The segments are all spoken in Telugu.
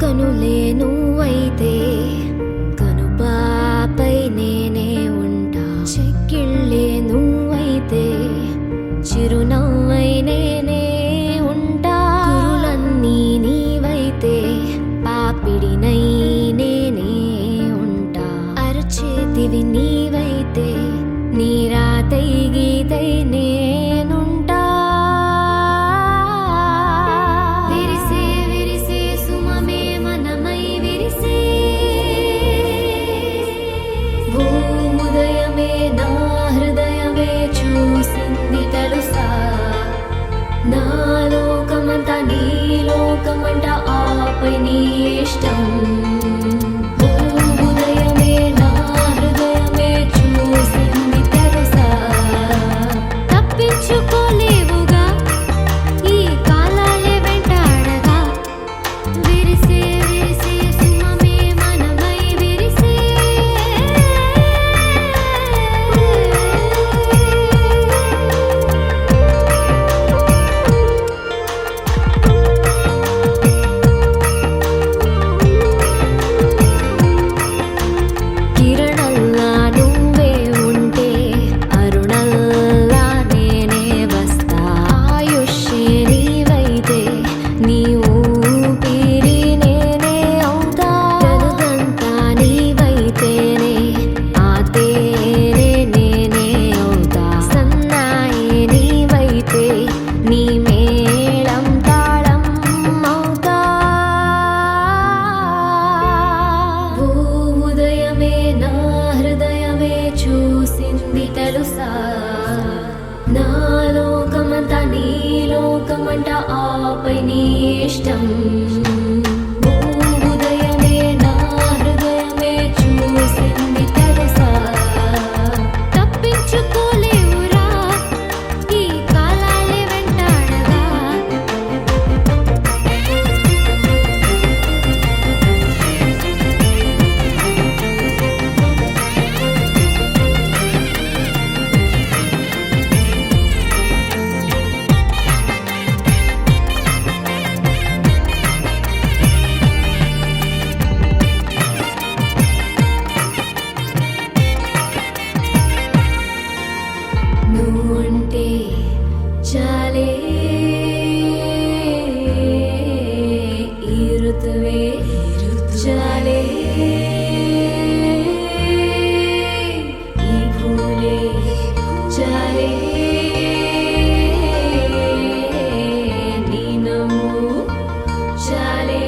కనులే నువ్వైతే కనుపాపై నేనే ఉంటా. చెక్కిళ్ళే నువ్వైతే చిరునవ్వై నేనే ఉంటా. కురులన్నీ నీవైతే పాపిడినై నేనే ఉంటా. అరచేతివి నీవైతే నీరాతై గీతై నేనుంటా. విరిసే విరిసే సుమమే మనమై విరిసే భూముదయమే నా హృదయమే చూసింది తెలుసా. నా లోకమంతా నీ లోకమంట ఆపై నీ ఇష్టం. భూముదయమే నా హృదయమే చూసింది తెలుసా. తప్పించుకోలేవుగా ఈ కాలాలే వెంటాడగా. విరిసే విరిసే సుమమే మనమై విరిసే కిరణల్లా నువ్వే ఉంటే అరుణల్లా నేనే వస్తా. ఆయుష్షే నీవైతే నీ ఊపిరి నేనే అవుతా. జగదంతా నీవైతేనే ఆ తేనే నేనే అవుతా. సన్నాయే నీవైతే నీ మేళం తాళం అవుతా. ఉదయమే నా హృదయమే చూసింది తెలుసా. నా లోకమంతా నీ లోకమంట ఆపై నీ ఇష్టం. ఉదయమే నా హృదయమే చూసింది తెలుసా. తప్పించుకోలేవురా ఈ కాలాలే వెంటాడగా. నువ్వుంటే చాలే ఈ ఋతువే చాలే. ఈ పూలే చాలే. నీ నవ్వు చాలే.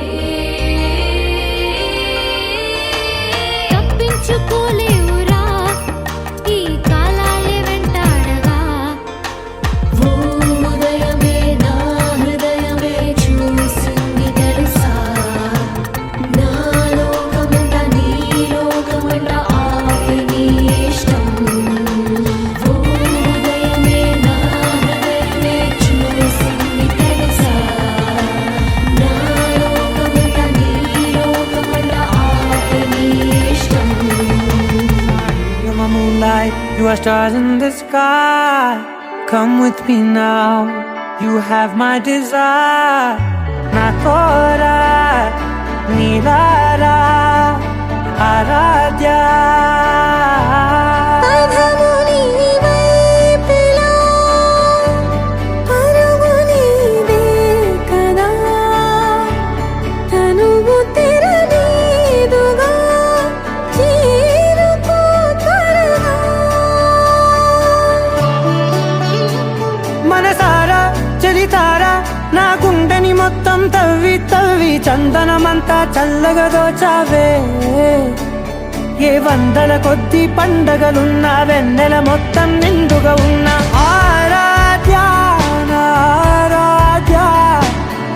తప్పించుకోలేవురా ఈ కాలాలే వెంటాడగా. ఉదయమే నా హృదయమే చూసింది తెలుసా. నా లోకమంతా నీ లోకమంట ఆపై నీ ఇష్టం. ఉదయమే నా హృదయమే చూసింది తెలుసా. నా లోకమంతా నీ లోకమంట ఆపై నీ ఇష్టం. You're my moonlight, you are stars in the sky. Come with me now, you have my desire. Na tora, nilara, aradhya. పదము నీవైపులా పరుగు నీదే కదా. తనువు తెరనీదుగా చేరుకో త్వరగా. మనసారా చలితారా నా గుండెని మొత్తం తవ్వి తవ్వి చందనమంతా చల్లగా దోచావే. ఏ వందల కొద్ది పండగలున్నా వెన్నెల మొత్తం నిండుగా ఉన్న ఆరాధ్య నా ఆరాధ్య.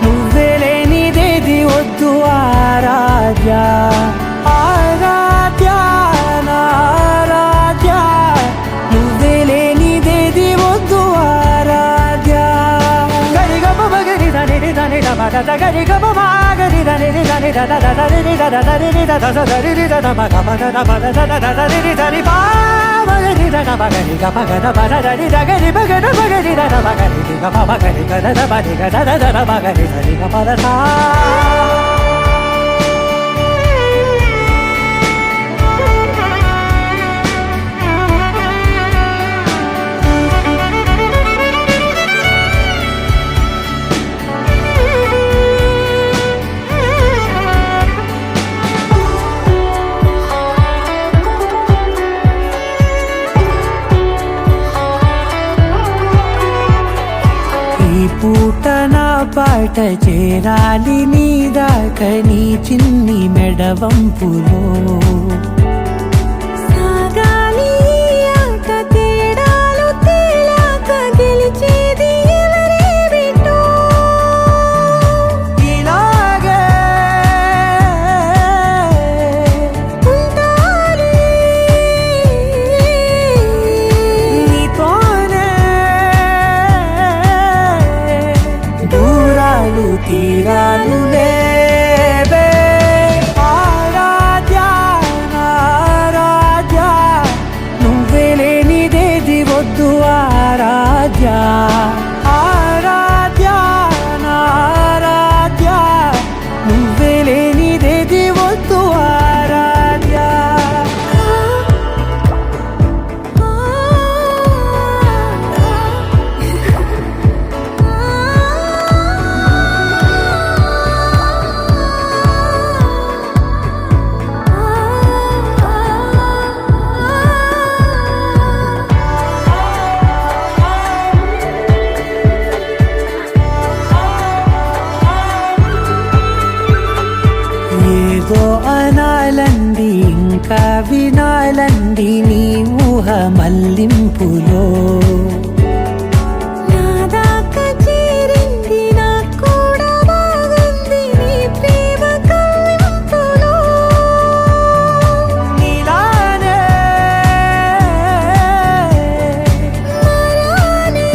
నువ్వే లేనిదేది వద్దు ఆరాధ్య. ఆరాధ్య నా ఆరాధ్య. నువ్వే లేనిదేది వద్దు ఆరాధ్య. గరిగమ మగరి దని దని డమగ గరిగమ మాగరి దని దని దద దరి దద దరి దద దరి దద మగ మగ దద దద దరి దరి పా మగరి దద మగరి గమ గద బద దరి దగరి మగద మగరి దద మగరి గమ మగరి గద దద మగరి గద దద మగరి దరి గమ దద. పూట నా పాట చేరాలి నీ దాకా నీ చిన్ని మెడవంపులో సాగాలి ఆట తేడాలు తేలాక గెలిచేది ఎవరే బిడ్డో ఇలాగే ఉంటాలి నీతోనే దూరాలు తీరాలు లేవే ఆరాధ్య ఆరాధ్య నువ్వే లేనిదేది వద్దు ఆరాధ్య ఆరాధ్య ఆరాధ్య నువ్వే లేనిదేది వద్దు ఆరాధ్య ఏదో అనాలంది ఇంకా వినాలంది నీ ఊహ మల్లింపులో నా దాకా చేరింది నాకు కూడా బాగుంది నీ ప్రేమ కవ్వింపులో నీలానే మరానే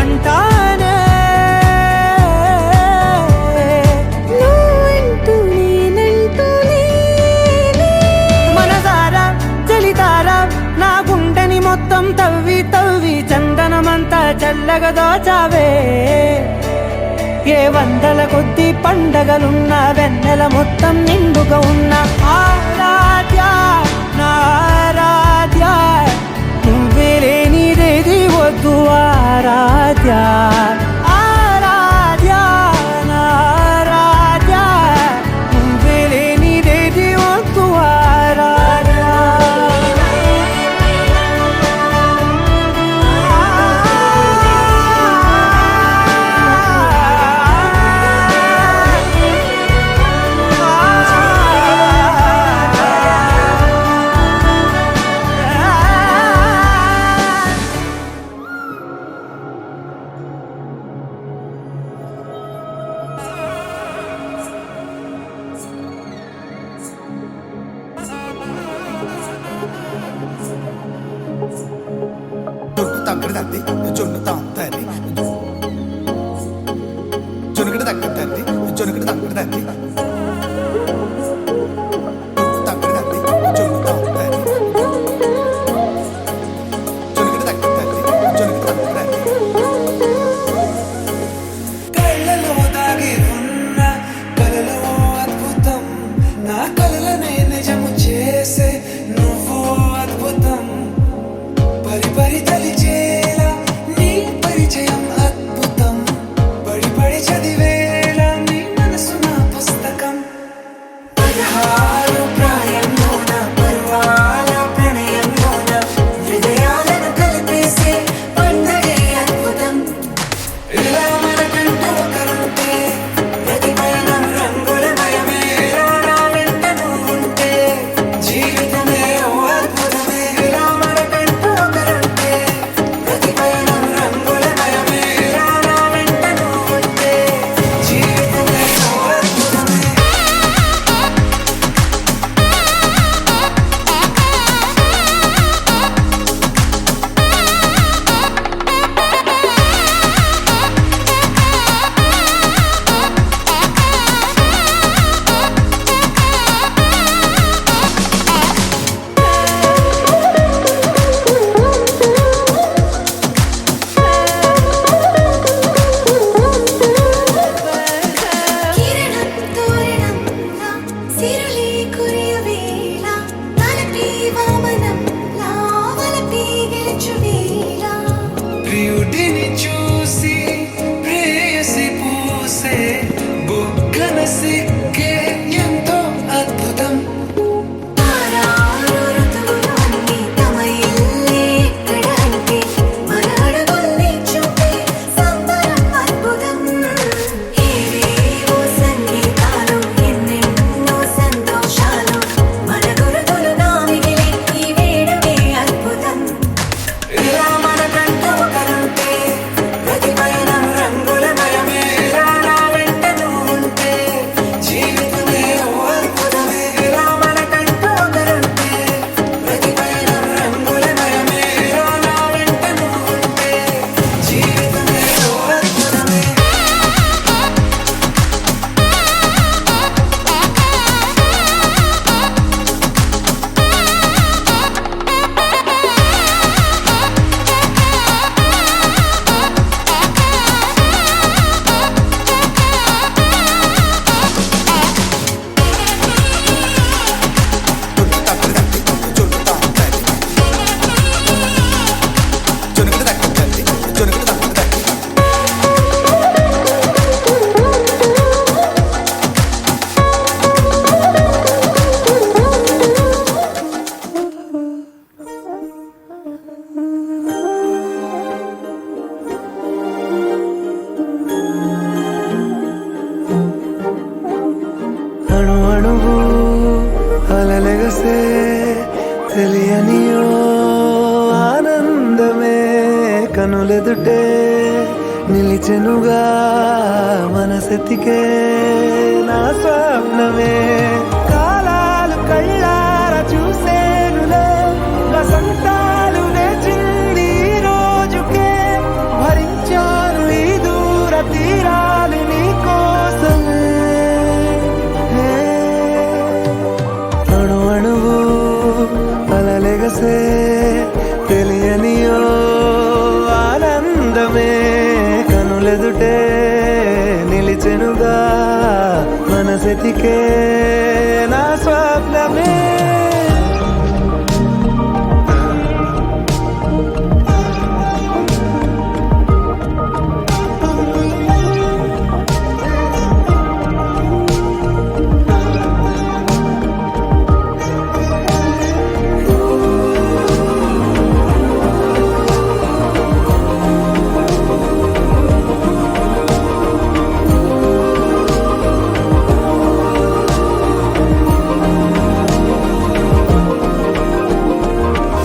అంటానే నువ్వంటూ నేనంటూ లేనే మనసారా చలితారా నా గుండెని మొత్తం తవ్వి తవ్వి చందనమంతా చల్లగా దోచావే ఏ వందల కొద్ది పండగలున్న వెన్నెల మొత్తం నిండుగా ఉన్న ఆరాధ్య నా ఆరాధ్య నువ్వే లేనిదేది వద్దు ఆరాధ్య ఆరాధ్య నా ఆరాధ్య నువ్వే లేనిదేది వద్దు ఆరాధ్య తగ్గడ తద్ది జొన్ను తాంతది జొనుగడ తగ్గడ తద్ది జొనుగడ తగ్గడ తద్ది తగ్గడ తద్ది జొన్ను తాంతది జొనుగడ తగ్గడ తద్ది జొనుగడ తగ్గడ తద్ది కళ్ళలో దాగి ఉన్న కలలో అద్భుతం నా కలలనే నిజము చేసే నువ్వు అద్భుతం పరి పరి తలిచేలా నీ పరిచయం అద్భుతం పడి పడి చదివేలా నీ మనసు నా పుస్తకం 16 ప్రాయంలోన పరువాల ప్రణయంలోన విజయాలను కలిపేసే పండగే అద్భుతం ఇలా మనకంటూ ఒకరుంటే ప్రతి పయనం రంగుల మయమే ఇలా నా వెంట నువ్వుంటే జీవితమే ఓ అద్భుతమే ఇలా మనకంటూ ఒకరుంటే ప్రతి పయనం రంగుల మయమే ఇలా నా వెంట నువ్వుంటే జీవితమే ఓ అద్భుతమే కిరణం తోరణంలా సిరులే కురియవేళ తలపి వామనంలా వలపి గెలుచువేళ ప్రియుడిని చూసి ప్రేయసి పూసే బుగ్గన సిగ్గే ఎంతో అద్భుతం ఆరారు ఋతువులన్నీ తమ ఇల్లే ఎక్కడ అంటే మన అడుగు కనులెదుటే నిలిచెనుగా మనసెతికే నా స్వప్నమే కాలాలు కళ్ళార చూసేనులే వసంతాలు వేచింది ఈ రోజుకే భరించాను ఈ దూర తీరాలు నీ కోసమే అణు అణువు అలలెగసే తెలియనియో ఆనందమే కనులెదుటే నిలిచెనుగా మనసెతికే నా స్వప్నమే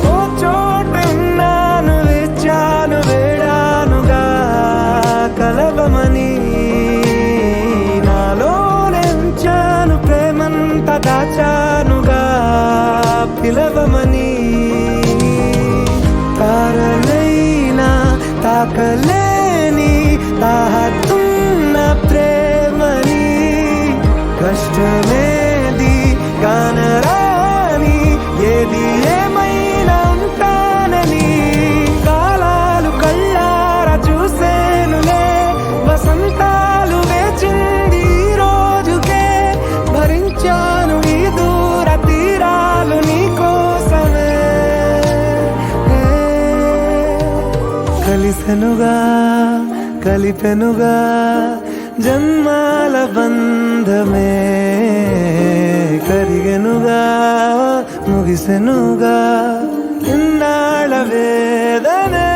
ఓ చోటున్నాను వేచాను వేడానుగా కలవమని నాలో నెంచాను ప్రేమంత దాచానుగా పిలవమని తారలైనా తాకలేని తాహతున్న ప్రేమని కష్టమేది కానరాని ఏది ఏమైనా ఉంటానని కాలాలు కళ్ళార చూసేనులే వసంతాలు వేచింది ఈ రోజుకే భరించాను ఈ దూర తీరాలు నీ కోసమే కలిసెనుగా కలిపెనుగా జన్మాల బంధమే కరిగెనుగా ముగిసెనుగా ఇన్నాళ్ళ వేదనే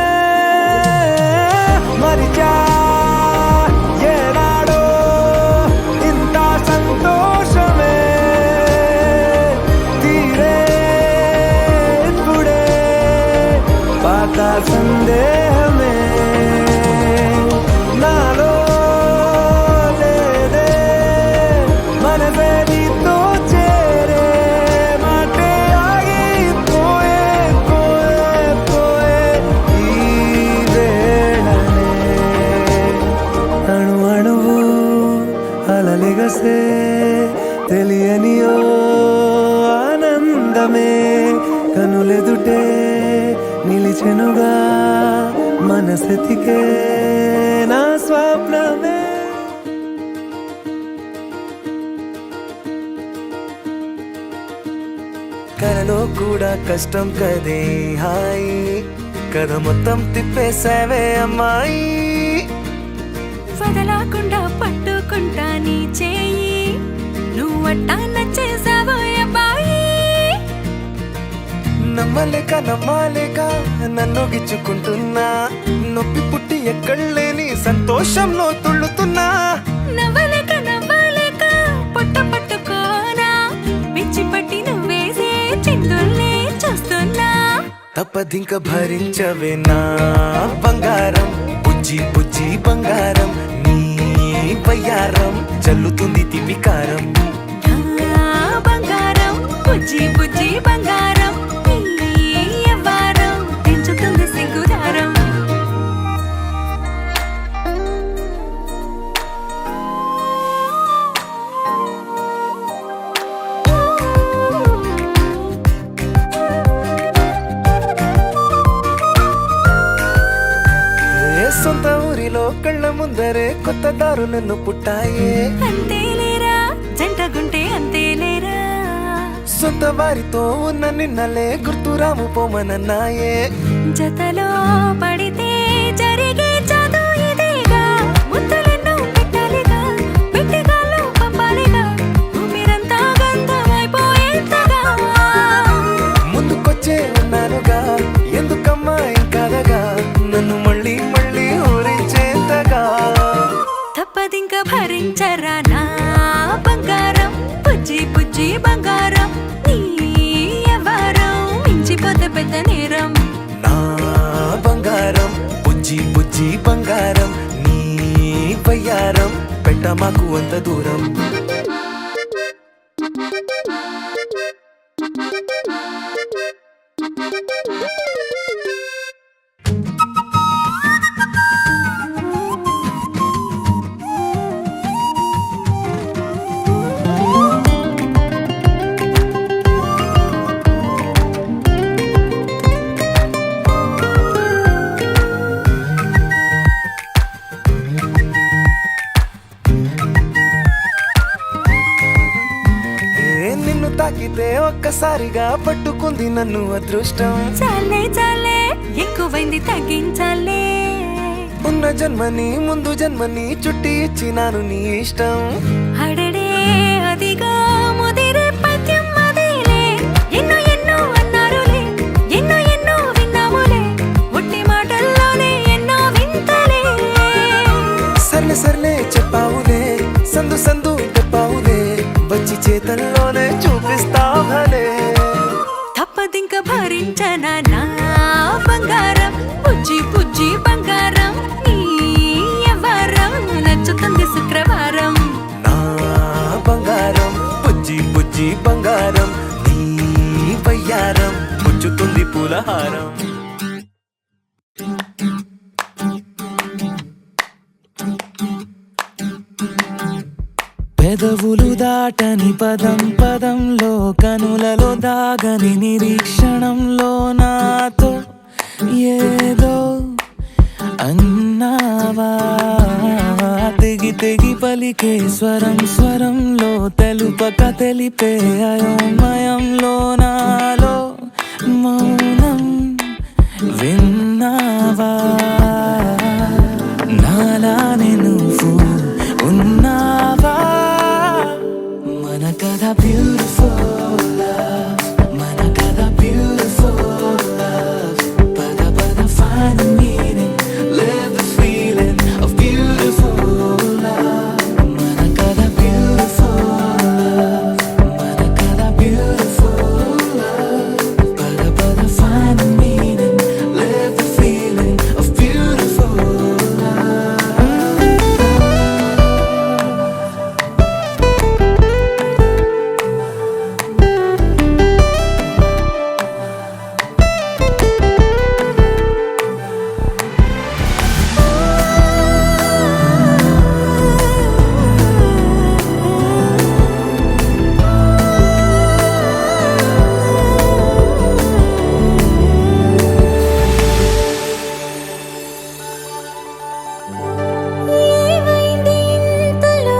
మరిచా ఏనాడో ఇంత సంతోషమే తీరే ఇప్పుడే పాత సందేహమే నాలో లేదే మనసే నీతో చేరే మాటే ఆగిపోయే పోయే పోయే ఈ వేళనే అణు అణువు అలలెగసే తెలియనియో ఆనందమే కనులెదుటే నిలిచెనుగా మనసెతికే నా స్వప్నమే కలలో కూడా కష్టం కదే హాయి కథ మొత్తం తిప్పేసావే అమ్మాయి వదలకుండా పట్టుకుంటా నీ చేయి నువ్వట్టా నచ్చేసావో అబ్బాయి నమ్మలేక నమ్మాలేక నన్ను గిచ్చుకుంటున్నా నొప్పి పుట్టి ఎక్కడలేని సంతోషంలో తుళ్ళుతున్నా నవ్వలేక నవ్వలేక పొట్ట పట్టుకోనా పిచ్చి పట్టి నువ్వేసే చిందుల్ని చూస్తున్నా తప్పదింక భరించవే నా బంగారం బుజ్జి బుజ్జి బంగారం నీ వయ్యారం చల్లుతుంది తిపికారం నా బంగారం బుజ్జి బుజ్జి బంగారం నీ యవ్వారం పెంచుతుంది సిగ్గుదారం ఏ సొంత ఊరిలో కళ్ళ ముందరే కొత్త దారులను పుట్టాయే అంతేలేరా జంటగుంటే అంతేలేరా సొంత వారితో ఉన్న నిన్నలే గుర్తురాము పోమనన్నాయే జతలో పడితే జరిగే చదువు ఇదేగా ముద్దలెన్నో పెట్టాలిగా పెట్టిగాల్లో పంపాలిగా ఊపిరంతా గంధమైపోయేంతగా ముందుకొచ్చే ఉన్నానుగా ఎందుకమ్మా ఇంకాదగా నన్ను మళ్ళీ మళ్ళీ ఊరించేంతగా తప్పదింక భరించరా నా బంగారం బుజ్జి బుజ్జి బంగారం నీ యవ్వారం మించిపోతే పెద్ద నేరం నా బంగారం బుజ్జి బంగారం నీ వయ్యారం పెట్ట మాకు అంత దూరం నిన్ను తాకితే ఒక్కసారిగా పట్టుకుంది నన్ను అదృష్టం చాలే చాలే ఎక్కువైంది తగ్గించాలే ఉన్న జన్మని ముందు జన్మని చుట్టి ఇచ్చినాను నీ ఇష్టం అడడే అదిగా ముదిరే పద్యం అదేలే ఎన్నో ఎన్నో అన్నారులే ఎన్నో ఎన్నో విన్నాములే ఒట్టి మాటల్లోనే ఎన్నో వింతలే సర్లే సర్లే చెప్పావులే సందు సందు చెప్పావులే వచ్చి చేతల్లోనే చూపిస్తావలే తప్పదింక భరించనా నా బంగారం పుజ్జి పుజ్జి బంగారం నీ ఎవరం నచ్చుతుంది శుక్రవారం నా బంగారం బుజ్జి బుజ్జి బంగారం నీ వయ్యారం పుచ్చుతుంది పూలహారం పెదవులు దాటని పదం పదంలో కనులలో దాగని నిరీక్షణంలో నాతో ఏదో అన్నావా తెగి తెగి పలికే స్వరం స్వరంలో తెలుపక తెలిపే అయోమయంలో నాలో మౌనం విన్నావా నాలానే నువ్వు ఉన్నావా మన కథ బ్యూటిఫుల్ లవ్ మన కథ బ్యూటిఫుల్ లవ్ పద పద find the meaning live the feeling of beautiful love మన కథ beautiful love మన కథ beautiful love పద పద find the meaning live the feeling of beautiful love ఏమైంది ఇంతలో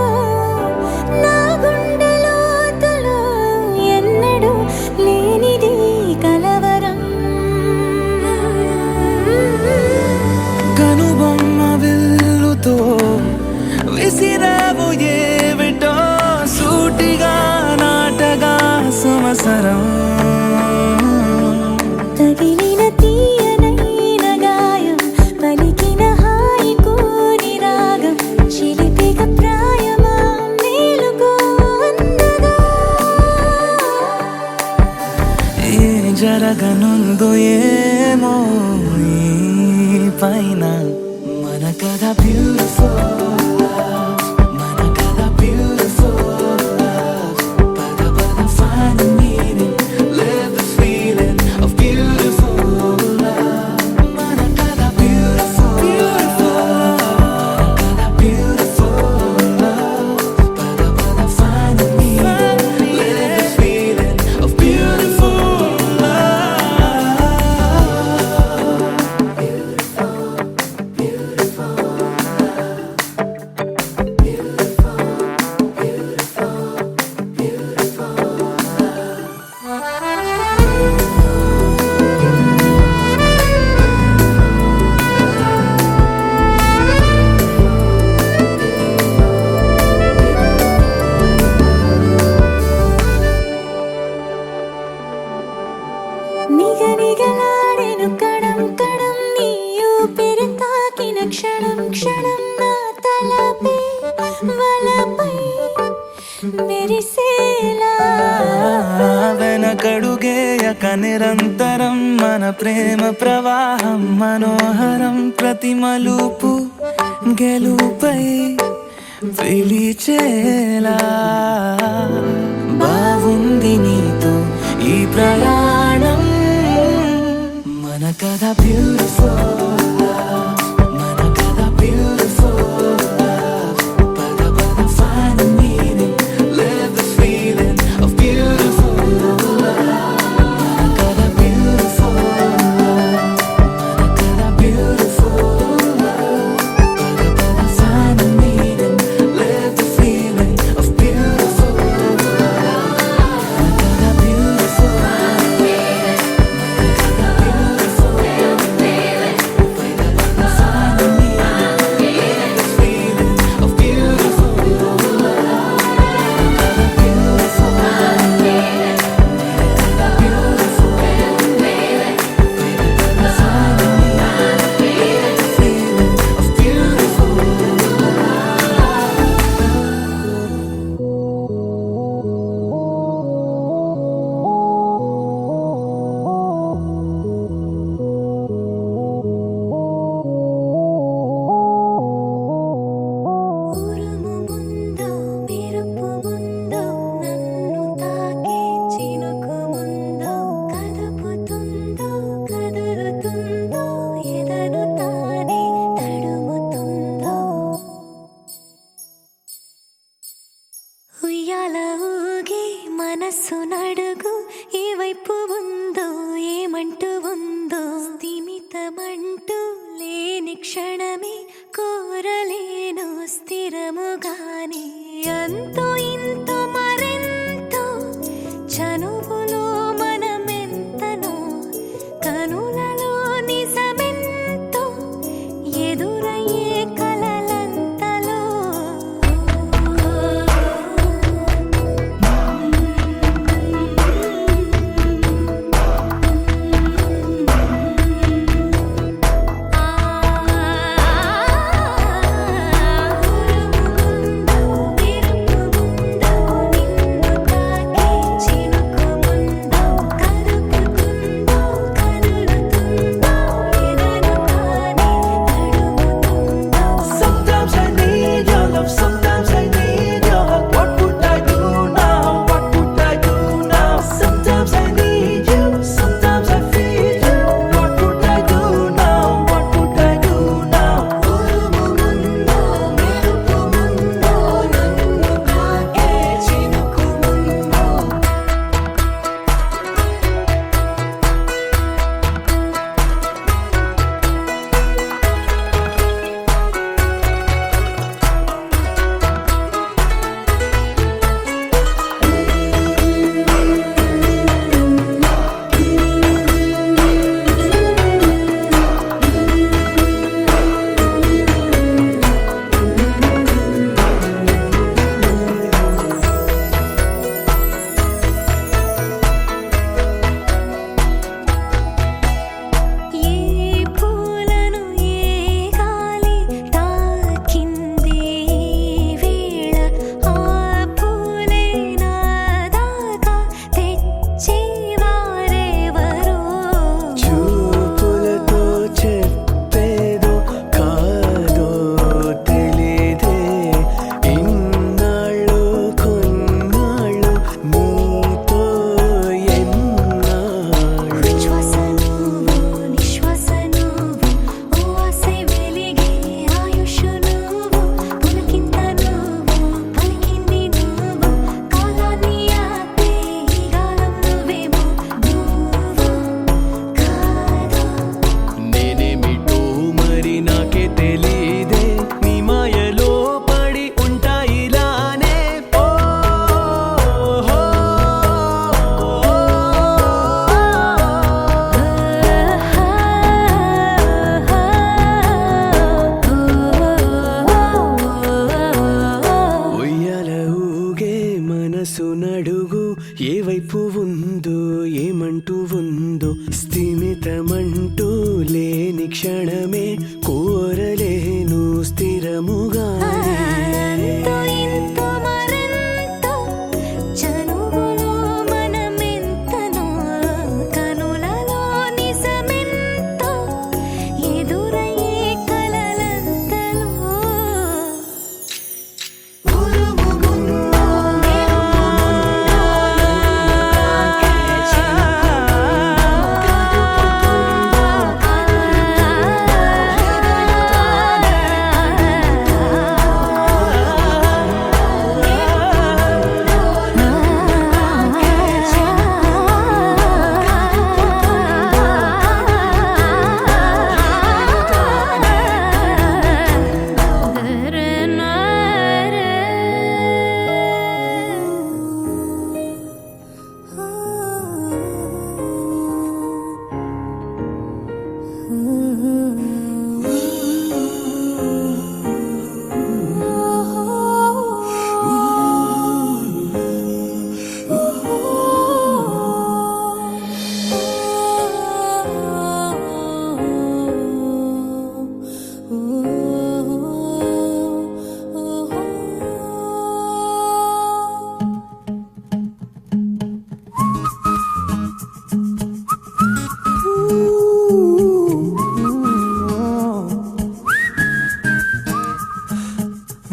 నా గుండెలోతులో ఎన్నడూ లేనిది కలవరం కనుబొమ్మ విల్లుతో విసిరావు ఏమిటో సూటిగా నాటగా సమసరం తగిలిన తీయనైన గాయం పలికిన హాయి కోరి రాగం చిలిపిక ప్రాయమా మేలుకో అందగా ఏ జరగనుందో ఏమో ఈ పైన మన కథ బ్యూటిఫుల్ లవ్ మన కథ బ్యూటిఫుల్ లవ్ పద పద find the meaning live the feeling of beautiful love మన కథ beautiful మన కథ beautiful love పద పద find the meaning live the feeling of beautiful love నిగనిగలాడెను Kadam Kadam నీ ఊపిరి తాకిన క్షణం క్షణం నా తలపై వలపై మెరిసేలా వెనకడుగేయక నిరంతరం మన ప్రేమ ప్రవాహం మనోహరం ప్రతి మలుపు గెలుపై పిలిచేలా బాగుంది నీతో ఈ ప్రయాణం మన కథ బ్యూటిఫుల్ మన కథ బ్యూటిఫుల్ పద పద find the meaning live the feeling of beautiful మన కథ beautiful మన కథ beautiful పద పద find the meaning live the feeling of beautiful మన కథ beautiful మన కథ beautiful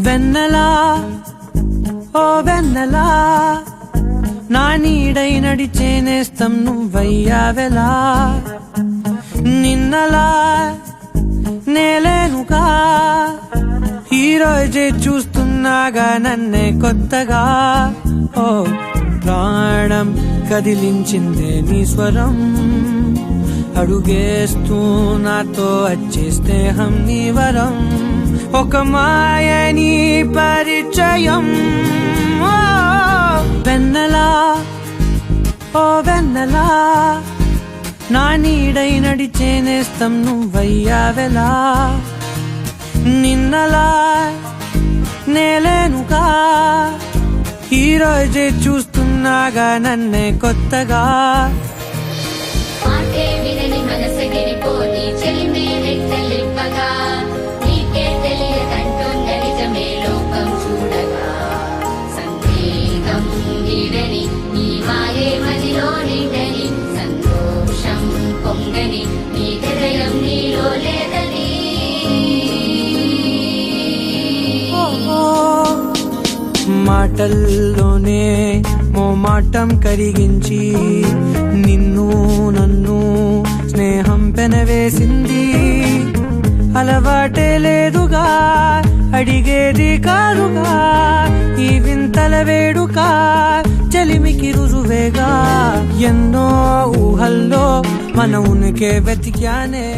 వెన్నెలా ఓ వెన్నెలా నా నీడై నడిచే నేస్తం నువ్వయ్యావెలా నిన్నలా నేలేనుగా ఈ రోజే చూస్తున్నాగా నన్నే కొత్తగా ఓ ప్రాణం కదిలించిందే నీ స్వరం అడుగేస్తూ నాతో వచ్చే స్నేహం నీ వరం ఒక మాయని పరిచయం ఓ వెన్నెలా ఓ వెన్నెలా నా నీడై నడిచే నేస్తం నువ్వయ్యావెలా నిన్నలా నేలేనుగా ఈ రోజే చూస్తున్నాగా నన్నే కొత్తగా మాటే వినని మనసగిరిపోని చెలిమే రెక్కలిప్పగా నీకే తెలియదంటున్న నిజమే లోకం చూడగా సందేహం నీడని నీ మాయే మదిలో నిండని సంతోషం పొంగని నీ హృదయం నీలో లేదని మాటల్లోనే మోమాటం కరిగించి నిన్ను నన్ను స్నేహం పెనవేసింది అలవాటే లేదుగా అడిగేది కాదుగా ఈ వింతల వేడుక చలిమికి రుజువేగా ఎన్నో ఊహల్లో మన ఉనికే వెతికానే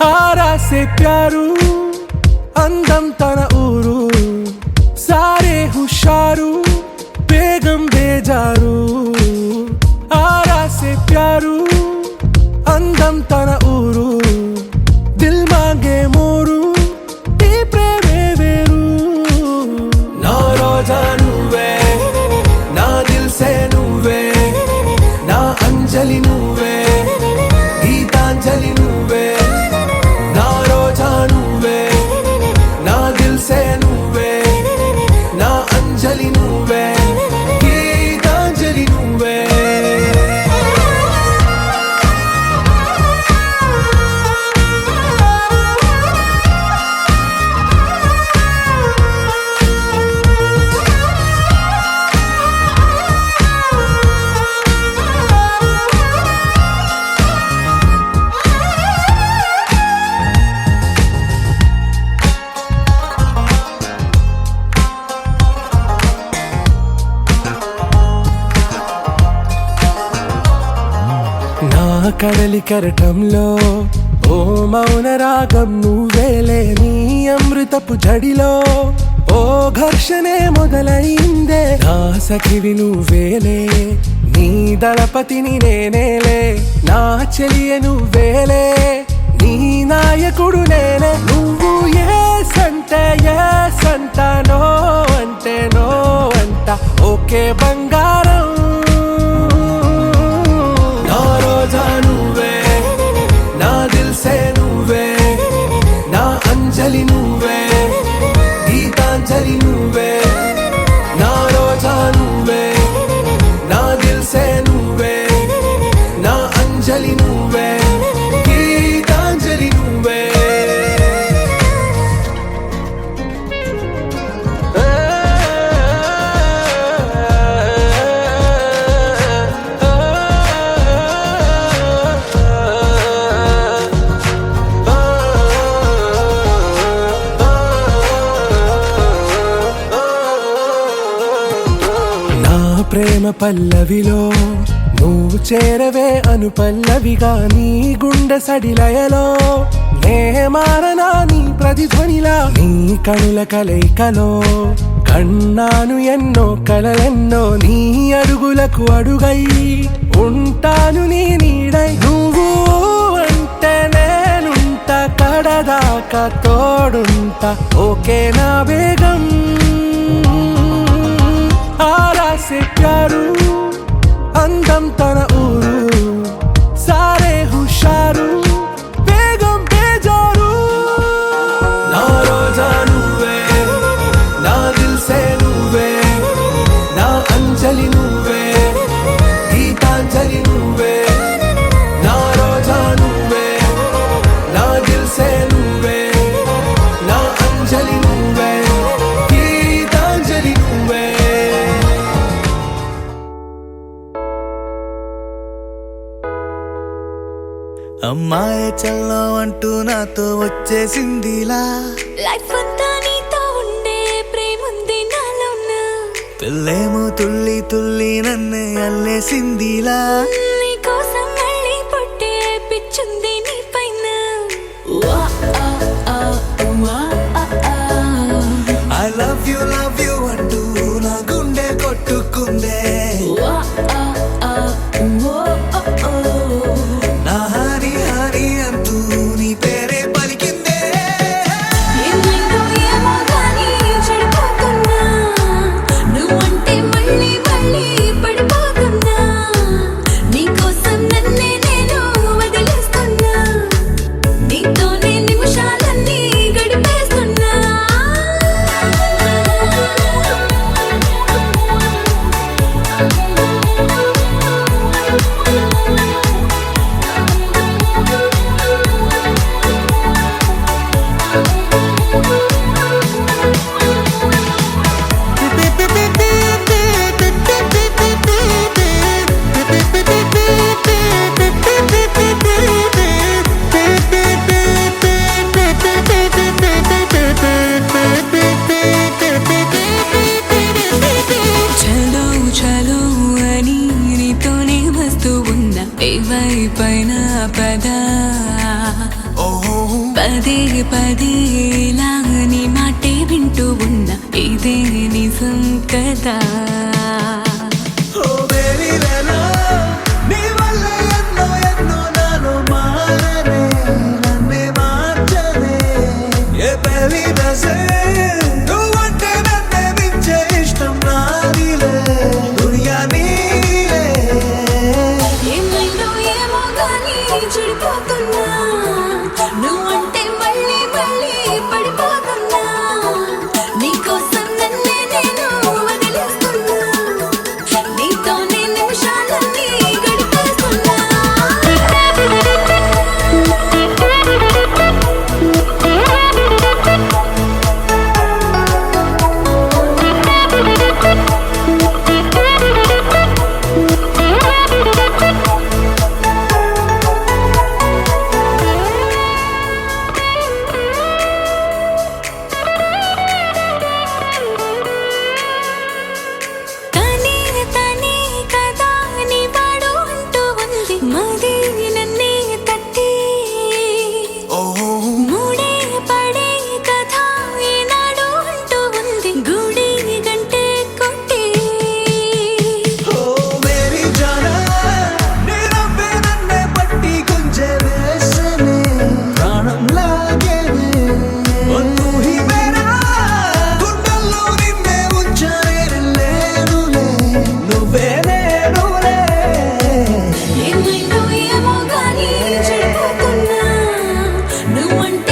आरा से प्यारू అందం తన ఊరు సారే హుషారు బేగం బేజారు ఆరా से प्यारू అందం తన ఊరు దిల్ మాంగే మోరు ఈ ప్రేమే వేరు నా రోజా నువ్వే నా దిల్ సే నువ్వే నా అంజలి నువ్వే గీతాంజలి నువ్వే నా రోజా నువ్వే నా దిల్ సే నువ్వే నా అంజలి నువ్వే గీతాంజలి నువ్వే నా కడలి కరటంలో ఓ మౌన రాగం నువ్వేలే నీ అమృతపు జడిలో ఓ ఘర్షణే మొదలైందే నా సఖివి నువ్వేలే నీ దళపతిని నేనేలే నా చెలియ నువ్వేలే నీ నాయకుడు నేనే నువ్వు ఏ సంట నో అంటే నో అంట ఓకే బంగారం నా రోజా నువ్వే నా దిల్ సే నువ్వే నా అంజలి నువ్వే గీతాంజలి నువ్వే నా రోజా నువ్వే నా దిల్ సే నువ్వే నా అంజలి నువ్వే గీతాంజలి నువ్వే ప్రేమ పల్లవిలో నువ్వు చేరవే అను పల్లవిగా నీ గుండె సడిలయలో నే మారనా నీ ప్రతిధ్వనిలా నీ కనుల కలయికలో కన్నాను ఎన్నో కలలెన్నో నీ అడుగులకు అడుగై ఉంటాను నీ నీడై నువ్వు అంటే నేనుంట కడదాక దాకా తోడుంటా ఓకే నా బేగం ఆరా సే ప్యారు అందం తన ఊరు సారే హుషారు బేగం బేజారు నా రోజా నువ్వే నా దిల్ సే నువ్వే నా అంజలి నువ్వే గీతాంజలి నువ్వే నా రోజా నువ్వే నా దిల్ సే నువ్వే నా అంజలి నువ్వే గీతాంజలి నువ్వే అమ్మాయి చల్లో అంటూ నాతో వచ్చేసిందిలా లైఫ్ అంతా నీతో ఉండే ప్రేముంది నాలోన పిల్లేమో తుల్లి తుల్లి నన్ను అల్లేసిందిలా నీ కోసం మళ్ళీ పుట్టే పిచ్చుంది నీ పైన వా, ఆ, ఆ, వా, ఆ, ఆ. ఐ లవ్ యూ అంటూ నా గుండె కొట్టుకుందే వా, ఆ, ఆ, ఓ, ఓ, ఓ. నా హాని హాని అంటూ నీ పేరే పలికిందే ఏమైందో ఏమో గానీ చెడిపోతున్నా నువ్వంటే మళ్ళీ మళ్ళీ పడిపోతున్నా నీకోసం నన్నే నేను వదిలేస్తున్నా నీతోనే నిమిషాలన్నీ గడిపేస్తున్నా చలో చలో అని నీతోనే వస్తూ ఉన్నా ఏవైపైన పదా పదే పదే ఇలా నీ మాటే వింటూ ఉన్నా ఇదే నిజం కదా ఓ బేబీ వేలా నీ వల్ల ఎన్నో ఎన్నో నాలో మారనే నన్నే మార్చనే ఏ బేబీ నసే నువ్వంటే నన్నే మించే ఇష్టం నాదిలే దునియా నీలే ఏమైందో ఏమో గానీ చెడిపోతున్నా నువ్వంటే మళ్ళీ మళ్ళీ పడిపోతున్నా నీకోసం నన్నే నేను వదిలేస్తున్నా నీతోనే నిమిషాలన్నీ గడిపేస్తున్నా తనే తనే కదా నీ వాడు అంటూ ఉంది మది నన్నే తట్టి మూడే పడే కథ ఈనాడు అంటూ ఉంది గుడి గంటే కొట్టి ఓ మేరీ జానా నీ నవ్వే నన్నే పట్టి గుంజే వేసనే ప్రాణం లాగేనే ఓ తూ హీ మేరా గుండెల్లో నిన్నే ఉంచలేనులే నువ్వే నేనులే ఏమైందో ఏమో గానీ చెడిపోతున్నా నువ్వంటే